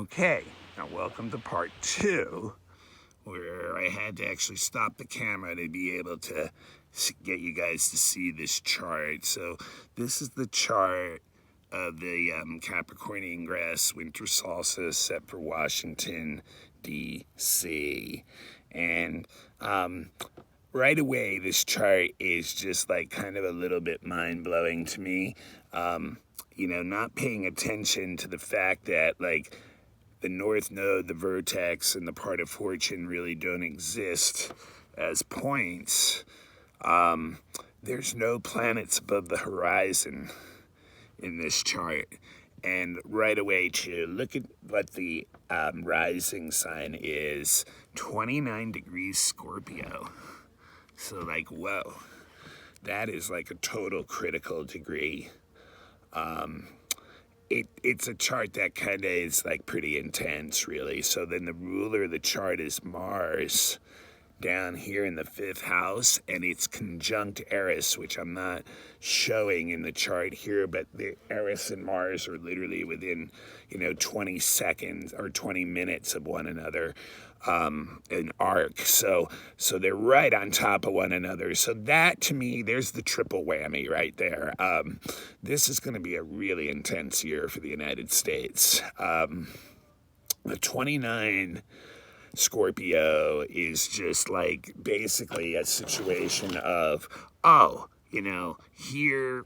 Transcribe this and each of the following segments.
Okay, now welcome to part 2, where I had to actually stop the camera to be able to get you guys to see this chart. So this is the chart of the Capricorn ingress winter solstice set for Washington, D.C. And right away, this chart is just like kind of a little bit mind-blowing to me. Not paying attention to the fact that like the North Node, the vertex, and the part of fortune really don't exist as points. There's no planets above the horizon in this chart. And right away, to look at what the rising sign is, 29 degrees Scorpio. So like, whoa, that is like a total critical degree. It's a chart that kind of is like pretty intense, really. So then the ruler of the chart is Mars down here in the 5th house, and it's conjunct Eris, which I'm not showing in the chart here, but the Eris and Mars are literally within 20 seconds or 20 minutes of one another, an arc. So they're right on top of one another. So that, to me, there's the triple whammy right there. This is going to be a really intense year for the United States. The 29 Scorpio is just like basically a situation of, here,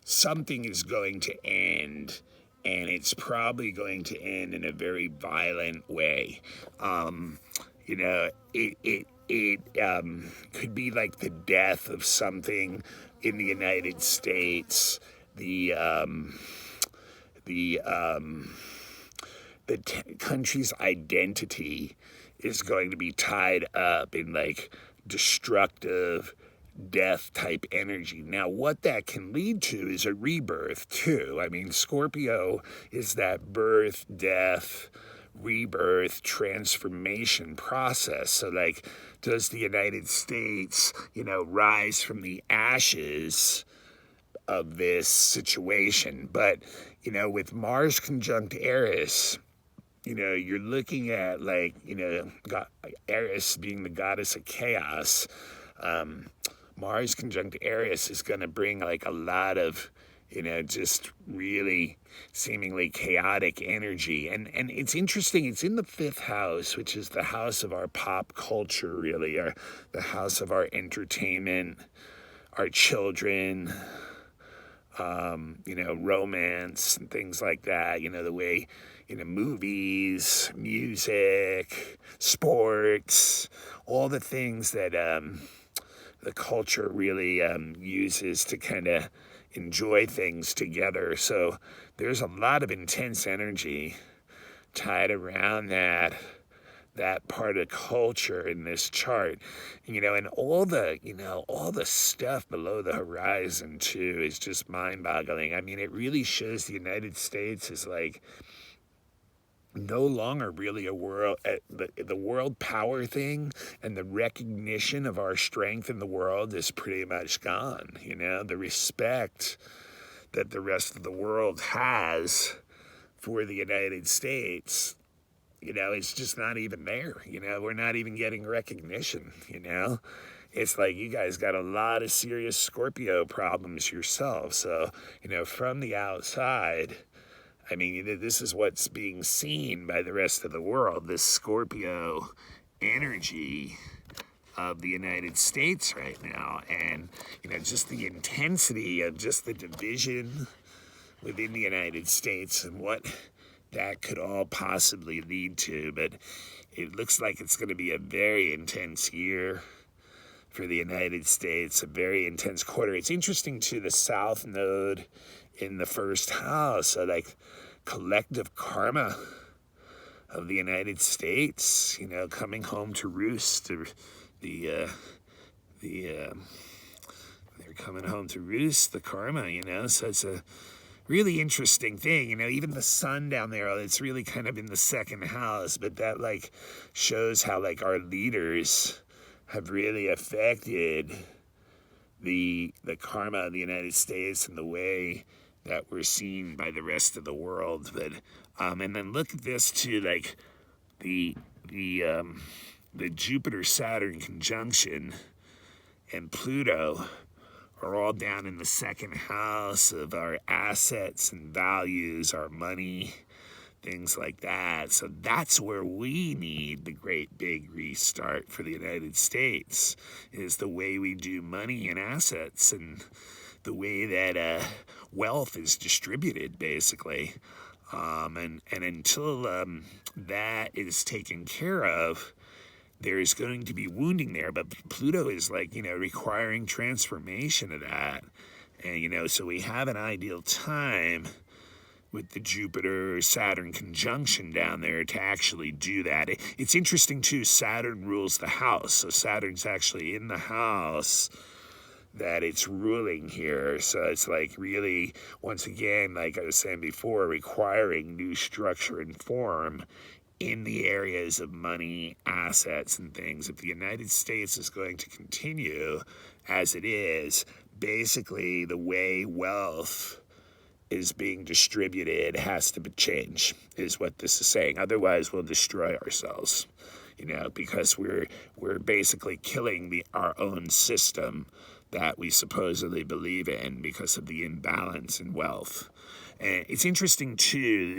something is going to end, and it's probably going to end in a very violent way. It could be like the death of something in the United States. The country's identity is going to be tied up in like destructive death type energy. Now, what that can lead to is a rebirth too. I mean, Scorpio is that birth, death, rebirth, transformation process. So like, does the United States, rise from the ashes of this situation? But, with Mars conjunct Eris, you're looking at like, Eris being the goddess of chaos. Mars conjunct Eris is going to bring like a lot of, just really seemingly chaotic energy. And it's interesting, it's in the 5th house, which is the house of our pop culture, really, or the house of our entertainment, our children, romance and things like that, the way, movies, music, sports, all the things that the culture really uses to kind of enjoy things together. So there's a lot of intense energy tied around that part of culture in this chart, and all the stuff below the horizon too is just mind-boggling. I mean, it really shows the United States is like no longer really a world, the world power thing, and the recognition of our strength in the world is pretty much gone. The respect that the rest of the world has for the United States, it's just not even there. We're not even getting recognition. It's like you guys got a lot of serious Scorpio problems yourself. So, from the outside, I mean, this is what's being seen by the rest of the world, this Scorpio energy of the United States right now. And, just the intensity of just the division within the United States and what that could all possibly lead to. But it looks like it's going to be a very intense year for the United States, a very intense quarter. It's interesting too, the South Node in the 1st house, so like collective karma of the United States, coming home to roost. They're coming home to roost, the karma, so it's a really interesting thing. Even the sun down there, it's really kind of in the 2nd house, but that like shows how like our leaders have really affected the karma of the United States and the way that we're seen by the rest of the world. But And then look at this too, like the Jupiter-Saturn conjunction and Pluto are all down in the second house of our assets and values, our money, things like that. So that's where we need the great big restart for the United States, is the way we do money and assets and the way that wealth is distributed, basically. And until that is taken care of, there is going to be wounding there. But Pluto is like, requiring transformation of that. And, so we have an ideal time with the Jupiter-Saturn conjunction down there to actually do that. It's interesting, too, Saturn rules the house. So Saturn's actually in the house that it's ruling here. So it's like really, once again, like I was saying before, requiring new structure and form in the areas of money, assets, and things. If the United States is going to continue as it is, basically the way wealth is being distributed has to change, is what this is saying. Otherwise, we'll destroy ourselves, because we're basically killing our own system that we supposedly believe in because of the imbalance in wealth. And it's interesting too,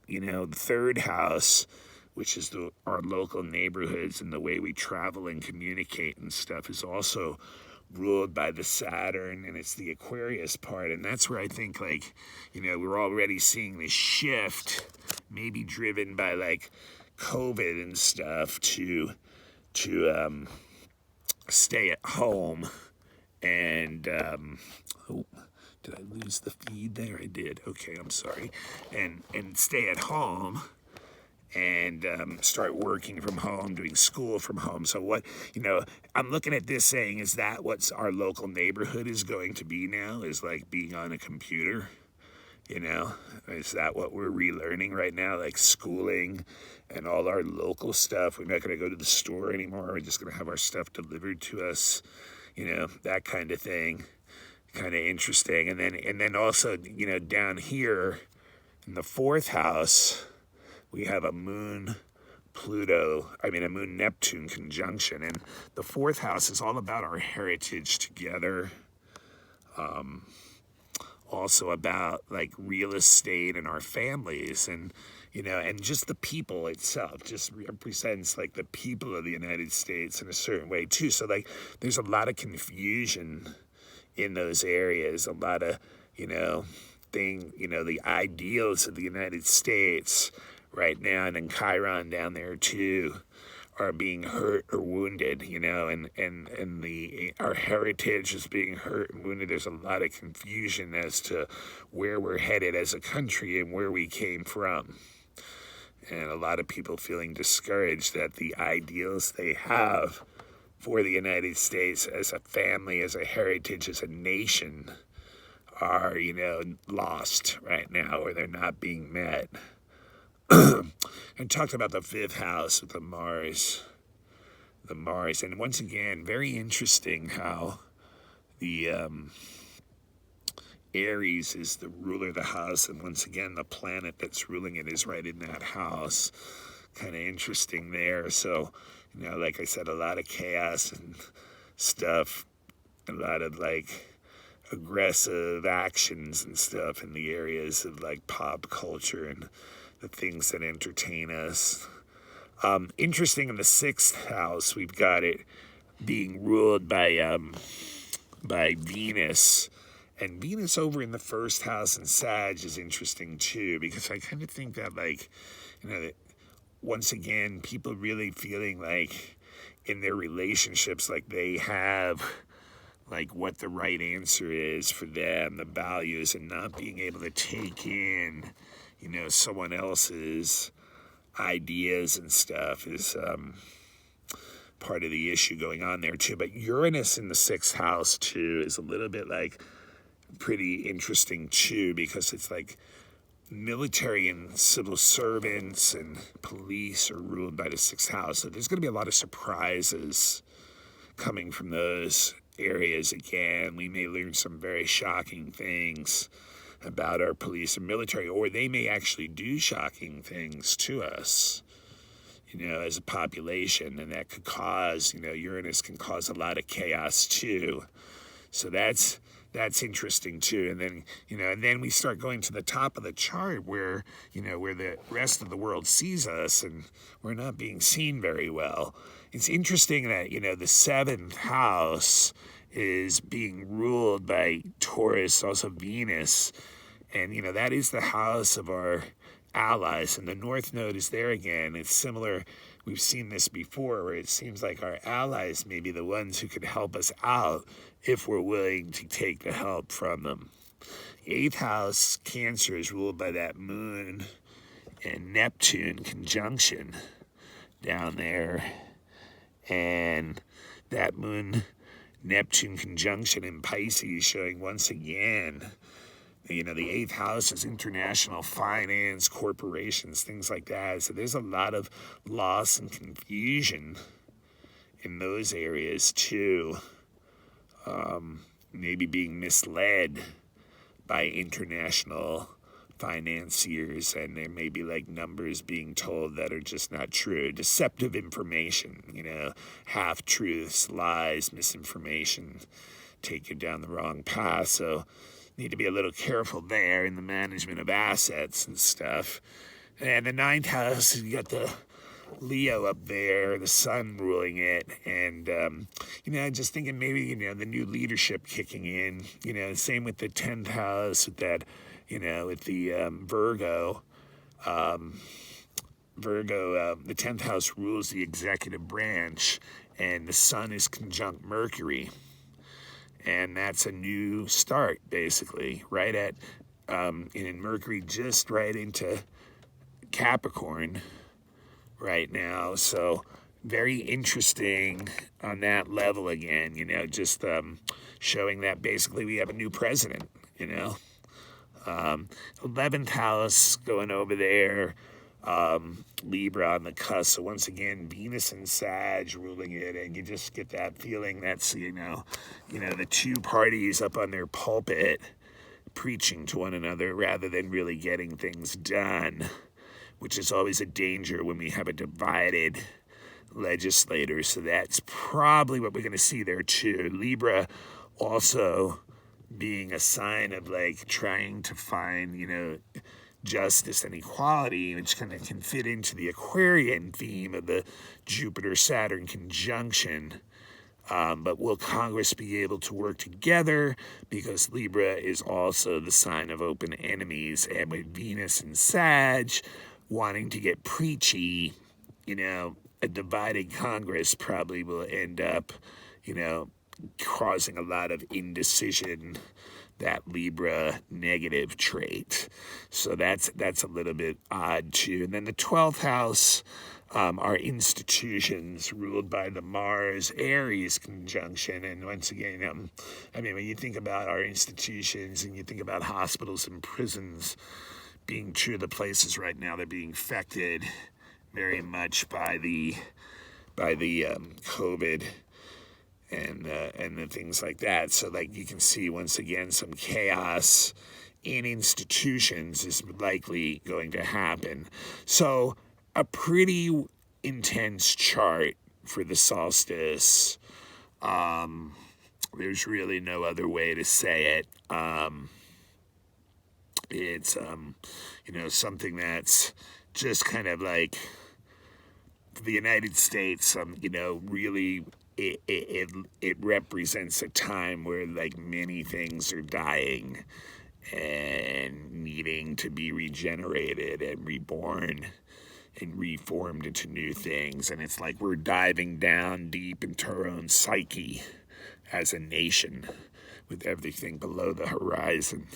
the third house, which is our local neighborhoods and the way we travel and communicate and stuff, is also ruled by the Saturn, and it's the Aquarius part. And that's where I think, we're already seeing this shift, maybe driven by like COVID and stuff, to stay at home. And did I lose the feed there? I did. Okay, I'm sorry. And stay at home and start working from home, doing school from home. So what, I'm looking at this saying, is that what our local neighborhood is going to be now, is like being on a computer? Is that what we're relearning right now? Like schooling and all our local stuff. We're not going to go to the store anymore. We're just going to have our stuff delivered to us, that kind of thing. Kind of interesting. And then also, down here in the fourth house, we have a moon Neptune conjunction. And the fourth house is all about our heritage together. Also about like real estate and our families, and and just the people itself just represents like the people of the United States in a certain way too. So like there's a lot of confusion in those areas, a lot of the ideals of the United States right now, and then Chiron down there too, are being hurt or wounded, and our heritage is being hurt and wounded. There's a lot of confusion as to where we're headed as a country and where we came from. And a lot of people feeling discouraged that the ideals they have for the United States as a family, as a heritage, as a nation are, lost right now, or they're not being met. And talked about the fifth house with the Mars. And once again, very interesting how the Aries is the ruler of the house, and once again, the planet that's ruling it is right in that house. Kind of interesting there. So, like I said, a lot of chaos and stuff, a lot of like aggressive actions and stuff in the areas of like pop culture and the things that entertain us. Interesting, in the sixth house, we've got it being ruled by Venus. And Venus over in the first house in Sag is interesting too, because I kind of think that that once again, people really feeling like in their relationships, like they have like what the right answer is for them, the values, and not being able to take in someone else's ideas and stuff is part of the issue going on there too. But Uranus in the sixth house too is a little bit like pretty interesting too, because it's like military and civil servants and police are ruled by the sixth house. So there's going to be a lot of surprises coming from those areas again. We may learn some very shocking things about our police and military, or they may actually do shocking things to us, as a population, and that could cause, Uranus can cause a lot of chaos too. So that's interesting too. And then, and then we start going to the top of the chart where, where the rest of the world sees us and we're not being seen very well. It's interesting that, the 7th house is being ruled by Taurus, also Venus. And, that is the house of our allies. And the North Node is there again. It's similar. We've seen this before where it seems like our allies may be the ones who could help us out if we're willing to take the help from them. 8th house, Cancer, is ruled by that Moon and Neptune conjunction down there. And that Moon-Neptune conjunction in Pisces showing once again, the 8th house is international finance, corporations, things like that. So there's a lot of loss and confusion in those areas too. Maybe being misled by international financiers, and there may be like numbers being told that are just not true. Deceptive information, half-truths, lies, misinformation take you down the wrong path. So need to be a little careful there in the management of assets and stuff. And the 9th house, you got the Leo up there, the sun ruling it, and just thinking maybe the new leadership kicking in. Same with the 10th house with that, with the Virgo. The 10th house rules the executive branch, and the sun is conjunct Mercury. And that's a new start, basically, right at, in Mercury just right into Capricorn right now. So very interesting on that level again, just showing that basically we have a new president, 11th house going over there, Libra on the cusp. So once again, Venus and Sag ruling it, and you just get that feeling that's, the two parties up on their pulpit preaching to one another rather than really getting things done, which is always a danger when we have a divided legislator. So that's probably what we're going to see there too. Libra also being a sign of like trying to find, justice and equality, which kind of can fit into the Aquarian theme of the Jupiter-Saturn conjunction. But will Congress be able to work together? Because Libra is also the sign of open enemies, and with Venus and Sag wanting to get preachy, a divided Congress probably will end up, causing a lot of indecision, that Libra negative trait. So that's a little bit odd too. And then the 12th house are institutions ruled by the Mars Aries conjunction. And once again, when you think about our institutions and you think about hospitals and prisons being two of the places right now, they're being affected very much by the COVID and the things like that. So like you can see once again some chaos in institutions is likely going to happen. So a pretty intense chart for the solstice. There's really no other way to say it. It's something that's just kind of like for the United States, really it represents a time where like many things are dying and needing to be regenerated and reborn and reformed into new things. And it's like we're diving down deep into our own psyche as a nation with everything below the horizon.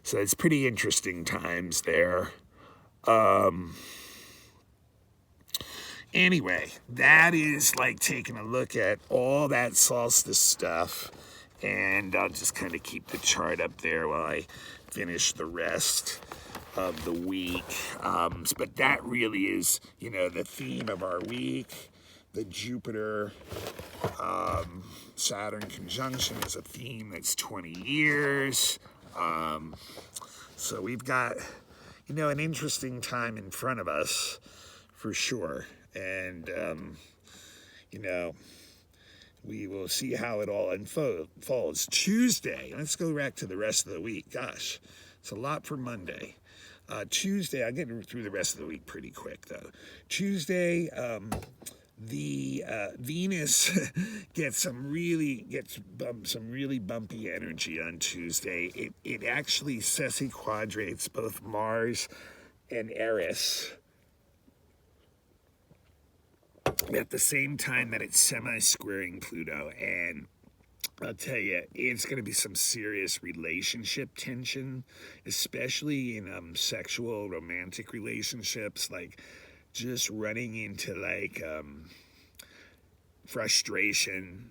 So it's pretty interesting times there. Anyway, that is like taking a look at all that solstice stuff, and I'll just kind of keep the chart up there while I finish the rest of the week. But that really is, the theme of our week. The Jupiter Saturn conjunction is a theme that's 20 years. So we've got, an interesting time in front of us for sure. And, we will see how it all unfolds. Tuesday, let's go back to the rest of the week. Gosh, it's a lot for Monday. Tuesday, I'll get through the rest of the week pretty quick, though. Tuesday, the Venus gets some really bumpy energy on Tuesday. It actually sesquiquadrates both Mars and Eris at the same time that it's semi-squaring Pluto, and I'll tell you, it's going to be some serious relationship tension, especially in sexual, romantic relationships, like just running into frustration,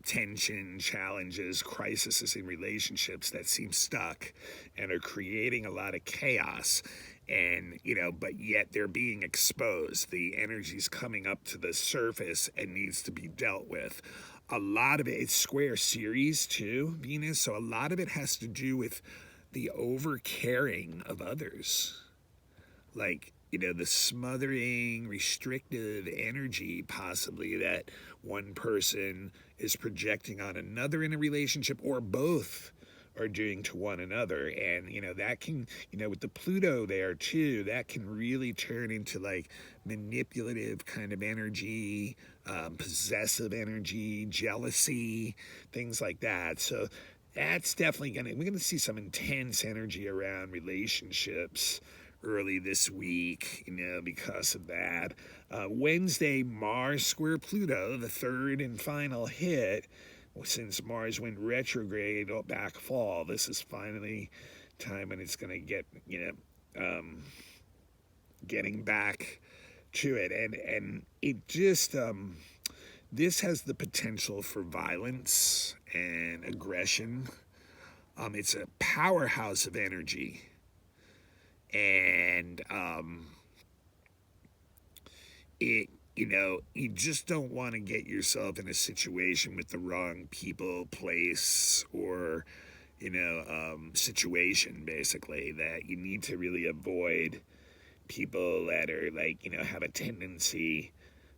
tension, challenges, crises in relationships that seem stuck and are creating a lot of chaos. And, but yet they're being exposed. The energy's coming up to the surface and needs to be dealt with. A lot of it's square series too, Venus, so a lot of it has to do with the over-caring of others. Like, the smothering, restrictive energy possibly that one person is projecting on another in a relationship, or both are doing to one another. And that can, with the Pluto there too, that can really turn into like manipulative kind of energy, possessive energy, jealousy, things like that. So that's definitely we're gonna see some intense energy around relationships early this week, because of that. Wednesday, Mars square Pluto, the third and final hit. Since Mars went retrograde back fall, this is finally time when it's going to get, getting back to it. And it just, this has the potential for violence and aggression. It's a powerhouse of energy. And you just don't want to get yourself in a situation with the wrong people, place, or, situation, basically, that you need to really avoid people that are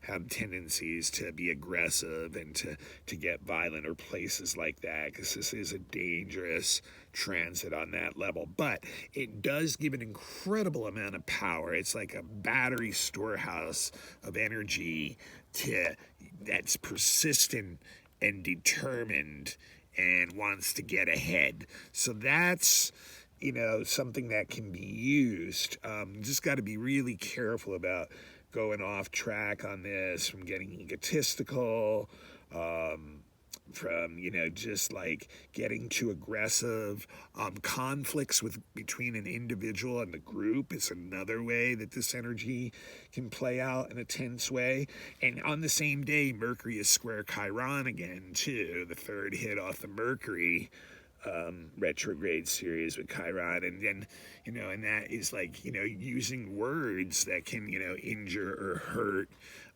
have tendencies to be aggressive and to get violent, or places like that, because this is a dangerous transit on that level. But it does give an incredible amount of power. It's like a battery storehouse of energy that's persistent and determined and wants to get ahead. So that's something that can be used. Just got to be really careful about going off track on this, from getting egotistical, from just like getting too aggressive. Conflicts between an individual and the group is another way that this energy can play out in a tense way. And on the same day, Mercury is square Chiron again too, the third hit off the Mercury retrograde series with Chiron. And then and that is like using words that can injure or hurt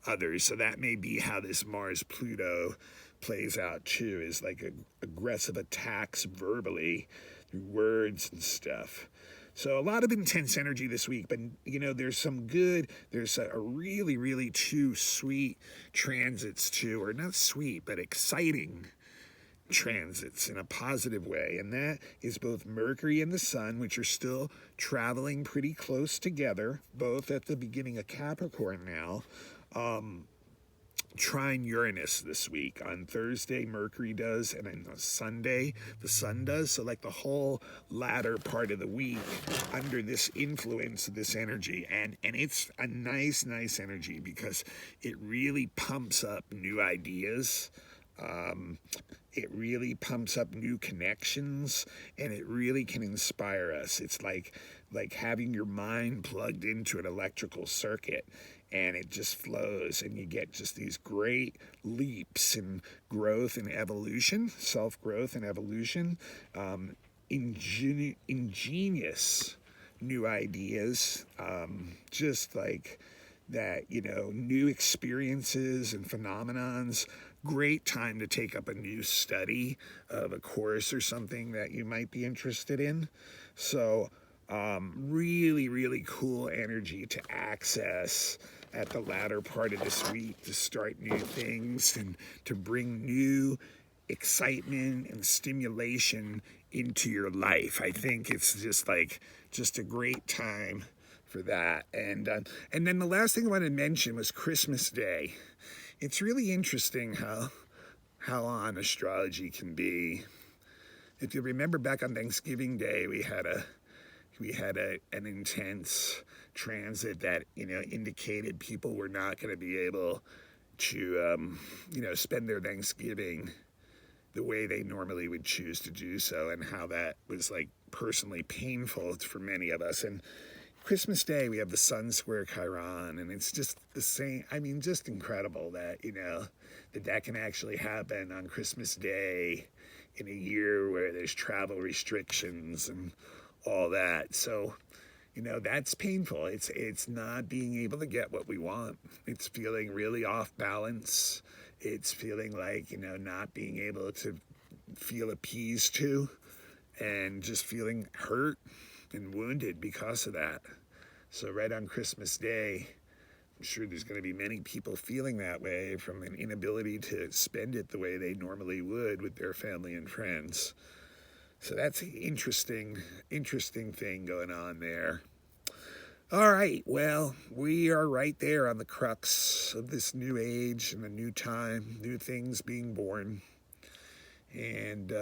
others. So that may be how this Mars Pluto plays out too, is like aggressive attacks verbally through words and stuff. So a lot of intense energy this week, but there's a really, really two sweet transits too, or not sweet, but exciting transits in a positive way, and that is both Mercury and the Sun, which are still traveling pretty close together, both at the beginning of Capricorn now. Trine Uranus this week. On Thursday, Mercury does, and on Sunday, the Sun does. So like the whole latter part of the week under this influence of this energy. And it's a nice energy, because it really pumps up new ideas. It really pumps up new connections, and it really can inspire us. It's like having your mind plugged into an electrical circuit, and it just flows, and you get just these great leaps in growth and evolution, self-growth and evolution, ingenious new ideas, just like that, new experiences and phenomenons great time to take up a new study of a course or something that you might be interested in. So really, really cool energy to access at the latter part of this week to start new things and to bring new excitement and stimulation into your life. I think it's just a great time for that. And then the last thing I wanted to mention was Christmas Day. It's really interesting how on astrology can be. If you remember back on Thanksgiving Day, we had an intense transit that indicated people were not going to be able to spend their Thanksgiving the way they normally would choose to do so, and how that was like personally painful for many of us. And Christmas Day, we have the Sun Square Chiron, and it's just the same. I mean, just incredible that that can actually happen on Christmas Day in a year where there's travel restrictions and all that. So that's painful. It's not being able to get what we want. It's feeling really off balance. It's feeling like not being able to feel appeased to, and just feeling hurt and wounded because of that. So right on Christmas Day, I'm sure there's going to be many people feeling that way from an inability to spend it the way they normally would with their family and friends. So that's an interesting thing going on there. All right, well, we are right there on the crux of this new age and a new time, new things being born. And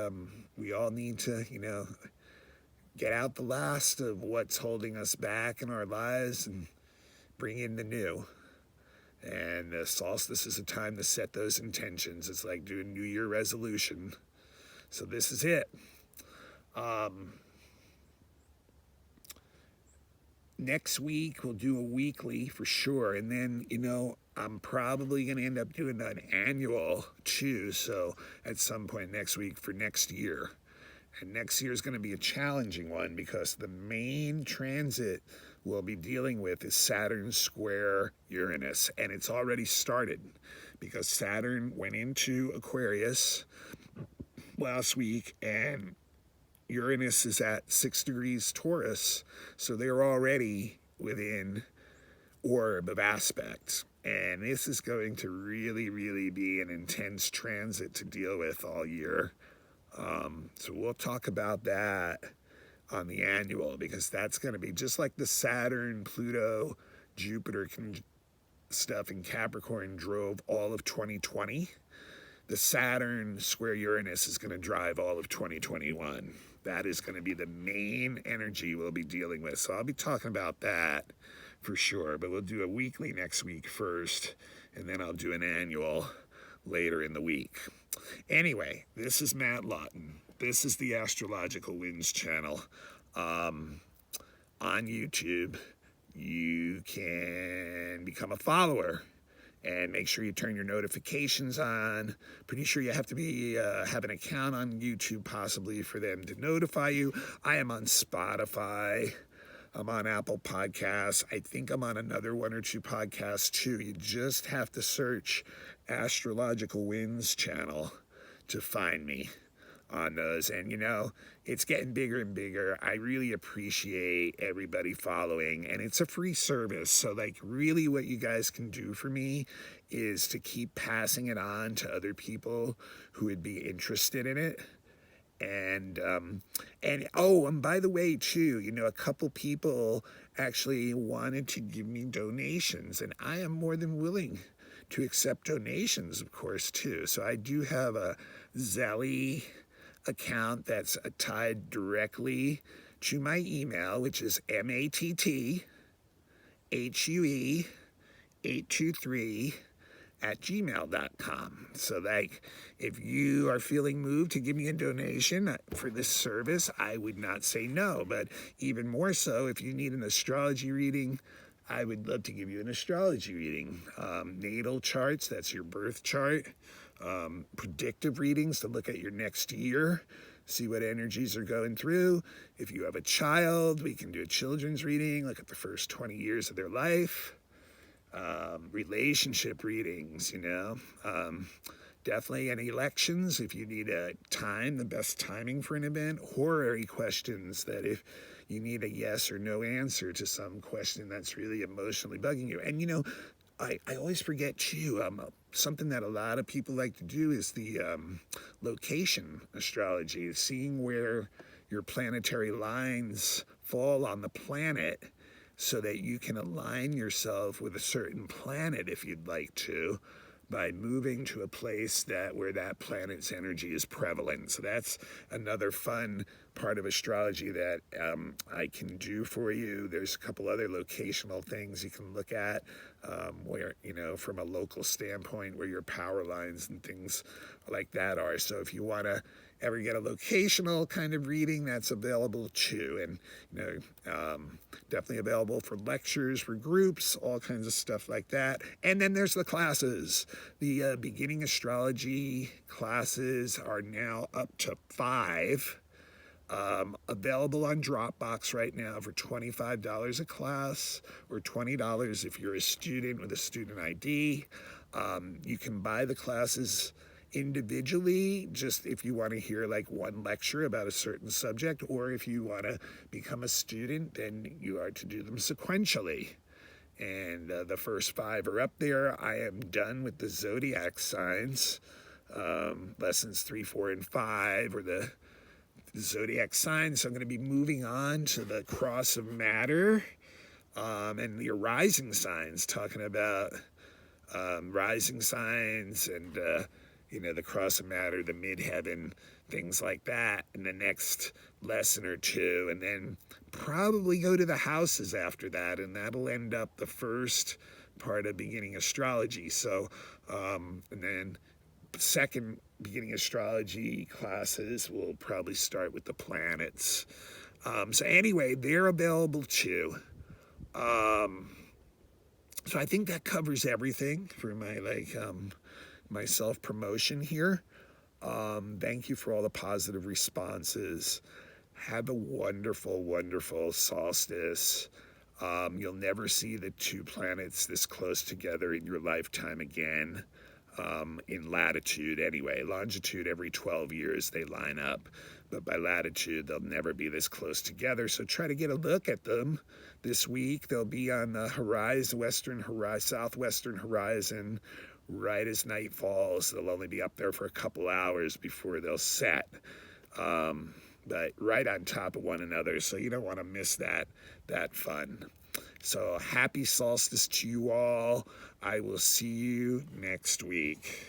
we all need to, get out the last of what's holding us back in our lives and bring in the new. And solstice is a time to set those intentions. It's like doing New Year resolution. So this is it. Next week we'll do a weekly for sure, and then I'm probably going to end up doing an annual too, so at some point next week for next year. And next year is going to be a challenging one because the main transit we'll be dealing with is Saturn square Uranus, and it's already started because Saturn went into Aquarius last week, and Uranus is at 6 degrees Taurus, so they're already within orb of aspect. And this is going to really, really be an intense transit to deal with all year. So we'll talk about that on the annual, because that's going to be just like the Saturn, Pluto, Jupiter stuff in Capricorn drove all of 2020. The Saturn square Uranus is going to drive all of 2021. That is going to be the main energy we'll be dealing with. So I'll be talking about that for sure. But we'll do a weekly next week first, and then I'll do an annual later in the week. Anyway, this is Matt Lawton. This is the Astrological Winds channel. On YouTube, you can become a follower. And make sure you turn your notifications on. Pretty sure you have to be have an account on YouTube possibly for them to notify you. I am on Spotify. I'm on Apple Podcasts. I think I'm on another one or two podcasts too. You just have to search Astrological Winds channel to find me on those. And it's getting bigger and bigger. I really appreciate everybody following, and it's a free service. So really what you guys can do for me is to keep passing it on to other people who would be interested in it. And by the way too, a couple people actually wanted to give me donations, and I am more than willing to accept donations, of course, too. So I do have a Zelle account that's tied directly to my email, which is mattHue823@gmail.com. So if you are feeling moved to give me a donation for this service, I would not say no. But even more so, if you need an astrology reading, I would love to give you an astrology reading. Natal charts, that's your birth chart. Predictive readings to look at your next year, see what energies are going through. If you have a child, we can do a children's reading, look at the first 20 years of their life. Relationship readings, Definitely any elections, if you need a time, the best timing for an event. Horary questions, that if you need a yes or no answer to some question that's really emotionally bugging you. And I always forget too, something that a lot of people like to do is the location astrology, seeing where your planetary lines fall on the planet so that you can align yourself with a certain planet if you'd like to, by moving to a place where that planet's energy is prevalent. So that's another fun part of astrology that I can do for you. There's a couple other locational things you can look at where, from a local standpoint, where your power lines and things like that are. So if you want to ever get a locational kind of reading, that's available too. And, definitely available for lectures, for groups, all kinds of stuff like that. And then there's the classes. The beginning astrology classes are now up to 5. Available on Dropbox right now for $25 a class, or $20 if you're a student with a student ID. You can buy the classes individually, just if you want to hear like one lecture about a certain subject, or if you want to become a student, then you are to do them sequentially. And the first 5 are up there. I am done with the zodiac signs. Lessons 3, 4, and 5 are the zodiac signs. So I'm going to be moving on to the cross of matter and the rising signs, talking about rising signs and the cross of matter, the midheaven, things like that in the next lesson or two. And then probably go to the houses after that, and that'll end up the first part of beginning astrology. So and then second beginning astrology classes will probably start with the planets. So anyway, they're available too. So I think that covers everything for my my self-promotion here. Thank you for all the positive responses. Have a wonderful, wonderful solstice. You'll never see the 2 planets this close together in your lifetime again. In latitude anyway. Longitude, every 12 years they line up, but by latitude they'll never be this close together. So try to get a look at them this week. They'll be on the southwestern horizon right as night falls. They'll only be up there for a couple hours before they'll set, but right on top of one another, so you don't want to miss that fun. So happy solstice to you all. I will see you next week.